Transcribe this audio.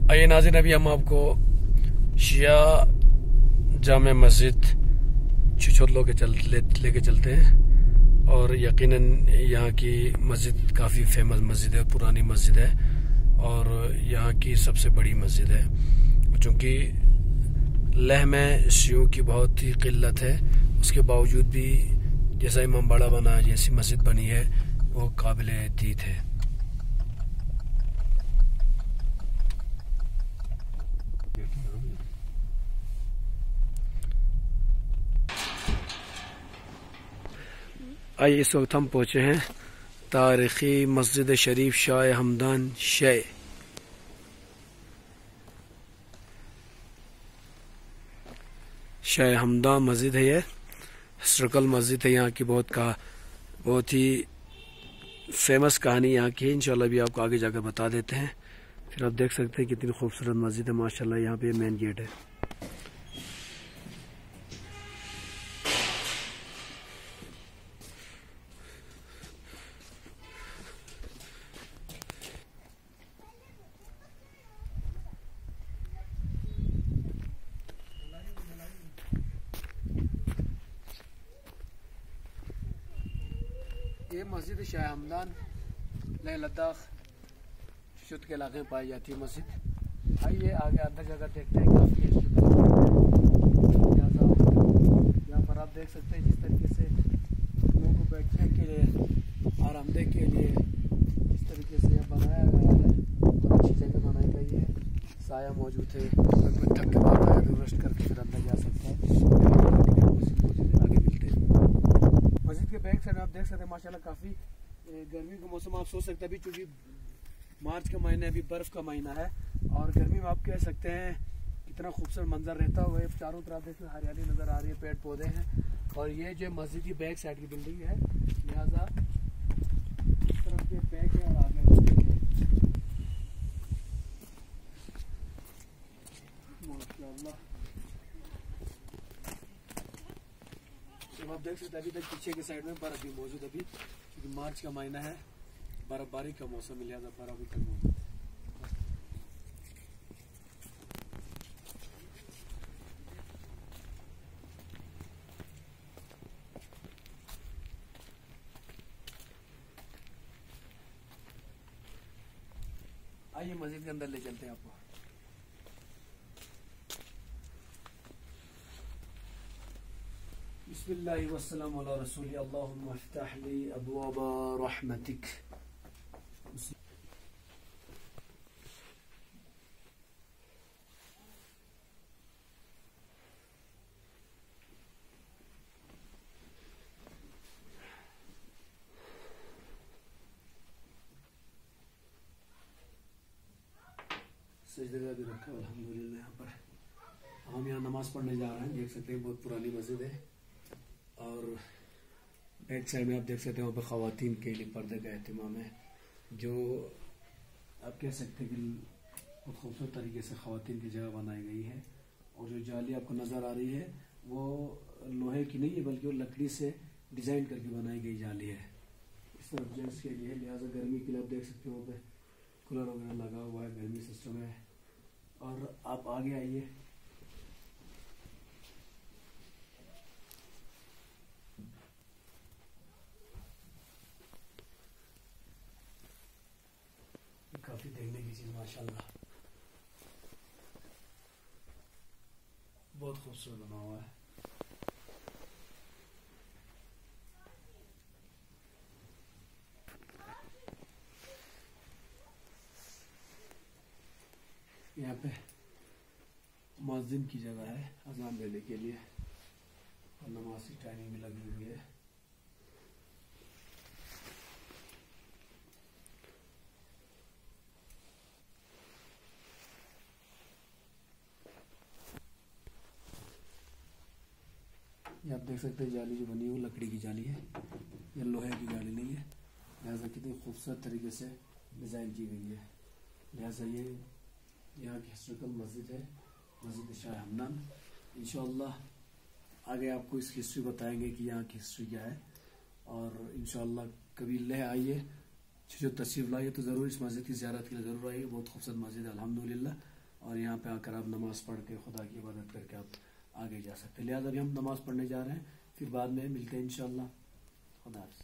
आइए नाज़रीन, अभी हम आपको शिया जामे मस्जिद छिछोरलो के लेके चलते हैं। और यकीनन यहाँ की मस्जिद काफ़ी फेमस मस्जिद है, पुरानी मस्जिद है और यहाँ की सबसे बड़ी मस्जिद है। चूँकि लेह में शियों की बहुत ही किल्लत है, उसके बावजूद भी जैसा इमाम बाड़ा बना, जैसी मस्जिद बनी है, वो काबिले दीद है। आइए, इस वक्त हम पहुँचे हैं तारीख़ी मस्जिद शरीफ शाह हमदान शाह हमदान मस्जिद है। ये हिस्टोरिकल मस्जिद है, यहाँ की बहुत ही फेमस कहानी यहाँ की है। इंशाल्लाह भी आपको आगे जाकर बता देते हैं। फिर आप देख सकते हैं कितनी खूबसूरत मस्जिद है माशाल्लाह। यहाँ पे मेन गेट है। ये मस्जिद शाह हमदान लेह लद्दाख शुद्ध के इलाके में पाई जाती है मस्जिद। आइए आगे अंदर जगह देखते हैं। काफ़ी यहाँ पर आप देख सकते हैं जिस तरीके से लोगों को बैठने के लिए, आरामदेह के लिए जिस तरीके से यह बनाया गया है, और अच्छी जगह बनाई गई है। साया मौजूद है, थक के बाद आया तो रेस्ट करके फिर अंदर जा सकता है। आगे मिलते हैं। मस्जिद के बैक साइड आप देख सकते हैं माशाल्लाह काफ़ी गर्मी का मौसम आप सोच सकते हैं अभी, चूँकि मार्च का महीना है, अभी बर्फ़ का महीना है और गर्मी में आप कह सकते हैं कितना खूबसूरत मंजर रहता हुआ। चारों तरफ देखिए हरियाली नज़र आ रही है, पेड़ पौधे हैं। और ये जो मस्जिद की बैक साइड की बिल्डिंग है, लिहाजा इस तरफ के बैक है और आगे माशाल्लाह आप देख सकते हैं अभी तक पीछे के साइड में बर्फ भी मौजूद है। अभी क्योंकि मार्च का महीना है, बर्फबारी का मौसम, लिहाजा बर्फ अभी तक मौजूद है। आइए मस्जिद के अंदर ले चलते हैं आपको। बिस्मिल्लाहि वस्सलामु अला रसूली अल्लाहुम्मा इफ्तह ली अबवाब रहमतिक। सजदा भी रखा है अल्हम्दुलिल्लाह। यहाँ पर हम यहाँ नमाज पढ़ने जा रहे हैं। देख सकते हैं बहुत पुरानी मस्जिद है और बैक साइड में आप देख सकते हैं वहाँ पर ख़वातीन के लिए पर्दे का एहतमाम है, जो आप कह सकते हैं कि बहुत खूबसूरत तरीके से ख़वातीन की जगह बनाई गई है। और जो जाली आपको नज़र आ रही है वो लोहे की नहीं है, बल्कि वो लकड़ी से डिज़ाइन करके बनाई गई जाली है। इस तरफ जेंट्स के लिए, लिहाजा गर्मी के लिए आप देख सकते हो वहाँ पर कूलर वगैरह लगा हुआ है, गर्मी सिस्टम है। और आप आगे आइए, काफी देखने की चीज माशाल्लाह, बहुत खूबसूरत बना हुआ है। यहाँ पे मुअज्जिन की जगह है अज़ान देने के लिए और नमाज की टाइमिंग भी लगी हुई है। ये आप देख सकते हैं जाली जो बनी है वो लकड़ी की जाली है, ये लोहे की जाली नहीं है। लिहाजा कितनी खूबसूरत तरीके से डिज़ाइन की गई है। लिहाजा ये यहाँ की हिस्टोरिकल मस्जिद है, मस्जिद शाह हमदान। इंशाअल्लाह आगे आपको इसकी हिस्ट्री बताएंगे कि यहाँ की हिस्ट्री क्या है। और इंशाअल्लाह कभी लेह आइए, जो तशरीफ़ लाइए तो ज़रूर इस मस्जिद की ज़ियारत के लिए ज़रूर आइए। बहुत खूबसूरत मस्जिद है अल्हम्दुलिल्लाह। और यहाँ पे आकर आप नमाज पढ़ के खुदा की इबादत करके आप आगे जा सकते हैं। लिहाजा अभी हम नमाज पढ़ने जा रहे हैं, फिर बाद में मिलते हैं इंशाअल्लाह। खुदा हाफ़िज़।